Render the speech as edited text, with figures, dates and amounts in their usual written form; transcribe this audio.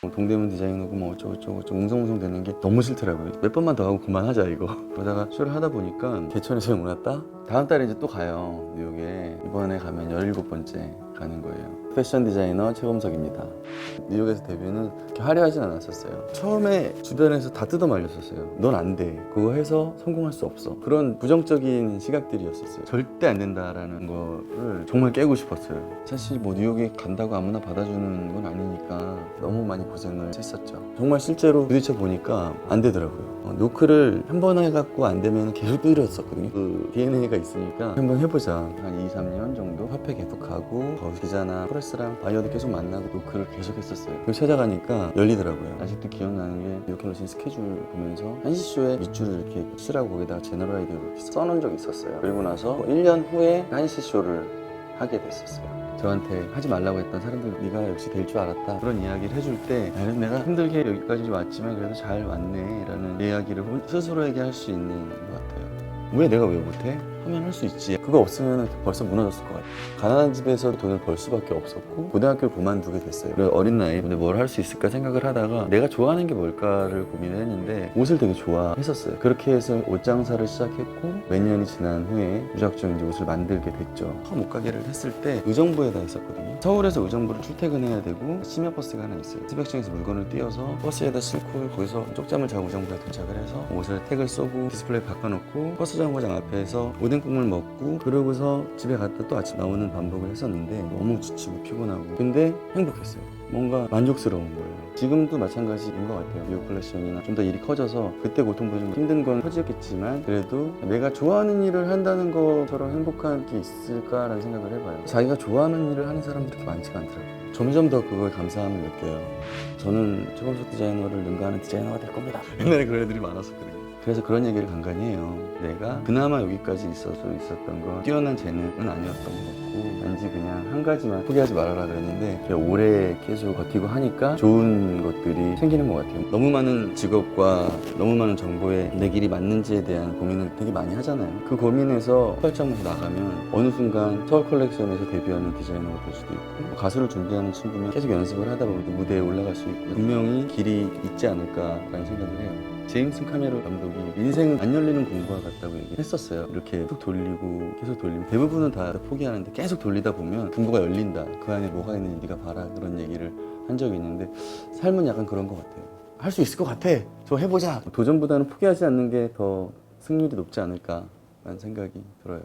뭐 동대문 디자이너고 뭐 어쩌고저쩌고 웅성웅성 되는 게 너무 싫더라고요. 몇 번만 더 하고 그만하자 이거. 그러다가 쇼를 하다 보니까 개천에서 영 왔다? 다음 달에 이제 또 가요, 뉴욕에. 이번에 가면 17번째 가는 거예요. 패션 디자이너 최범석입니다. 뉴욕에서 데뷔는 그렇게 화려하진 않았었어요. 처음에 주변에서 다 뜯어 말렸었어요. 넌 안 돼. 그거 해서 성공할 수 없어. 그런 부정적인 시각들이었었어요. 절대 안 된다라는 거를 정말 깨고 싶었어요. 사실 뭐 뉴욕에 간다고 아무나 받아주는 건 아니니까 너무 많이 고생을 했었죠. 정말 실제로 부딪혀 보니까 안 되더라고요. 노크를 한 번 해갖고 안 되면 계속 때렸었거든요. 그 DNA가 있으니까 한번 해보자. 한 2, 3년 정도 화폐 계속 가고 더 기자나 프레스랑 바이어도 계속 만나고 노크를 계속 했었어요. 그걸 찾아가니까 열리더라고요. 아직도 기억나는 게 뉴욕 갤러시 스케줄 보면서 한시쇼에 밑줄을 이렇게 쓰라고 거기다가 제너럴 아이디어 이렇게 써놓은 적이 있었어요. 그리고 나서 1년 후에 한시쇼를 하게 됐었어요. 저한테 하지 말라고 했던 사람들 네가 역시 될 줄 알았다 그런 이야기를 해줄 때 나는 내가 힘들게 여기까지 왔지만 그래도 잘 왔네 라는 이야기를 스스로에게 할 수 있는 것 같아요. 왜 내가 왜 못해? 하면 할 수 있지. 그거 없으면 벌써 무너졌을 것 같아요. 가난한 집에서 돈을 벌 수밖에 없었고 고등학교를 그만두게 됐어요. 어린 나이에 뭘 할 수 있을까 생각을 하다가 내가 좋아하는 게 뭘까를 고민을 했는데 옷을 되게 좋아했었어요. 그렇게 해서 옷 장사를 시작했고 몇 년이 지난 후에 무작정 이제 옷을 만들게 됐죠. 옷가게를 했을 때 의정부에다 했었거든요. 서울에서 의정부를 출퇴근해야 되고 심야버스가 하나 있어요. 새벽장에서 물건을 띄워서 버스에다 싣고 거기서 쪽잠을 자고 의정부에 도착을 해서 옷을 택을 쏘고 디스플레이 바꿔놓고 버스 정거장 앞에서 오뎅 국물 먹고 그러고서 집에 갔다 또 아침 나오는 반복을 했었는데 너무 지치고 피곤하고 근데 행복했어요. 뭔가 만족스러운 거예요. 지금도 마찬가지인 것 같아요. 뉴욕 컬렉션이나 좀 더 일이 커져서 그때 고통보다 좀 힘든 건 커지겠지만 그래도 내가 좋아하는 일을 한다는 것처럼 행복한 게 있을까라는 생각을 해봐요. 자기가 좋아하는 일을 하는 사람들이 그렇게 많지가 않더라고요. 점점 더 그거에 감사함을 느껴요. 저는 최범석 디자이너를 능가하는 디자이너가 될 겁니다. 옛날에 그런 애들이 많았었거든요. 그래서 그런 얘기를 간간히 해요. 내가 그나마 여기까지 있을 수 있었던 건 뛰어난 재능은 아니었던 것 같고 단지 그냥 한 가지만 포기하지 말아라 그랬는데 오래 계속 버티고 하니까 좋은 것들이 생기는 것 같아요. 너무 많은 직업과 너무 많은 정보에 내 길이 맞는지에 대한 고민을 되게 많이 하잖아요. 그 고민에서 설정에서 나가면 어느 순간 서울 컬렉션에서 데뷔하는 디자이너가 될 수도 있고 가수를 준비하는 친구면 계속 연습을 하다 보면 무대에 올라갈 수 있고 분명히 길이 있지 않을까라는 생각을 해요. 제임스 카메론 감독이 인생은 안 열리는 공부와 같다고 얘기했었어요. 이렇게 계속 돌리고 계속 돌리고 대부분은 다 포기하는데 계속 돌리다 보면 공부가 열린다. 그 안에 뭐가 있는지 네가 봐라. 그런 얘기를 한 적이 있는데 삶은 약간 그런 것 같아요. 할 수 있을 것 같아. 저 해보자. 도전보다는 포기하지 않는 게 더 승률이 높지 않을까라는 생각이 들어요.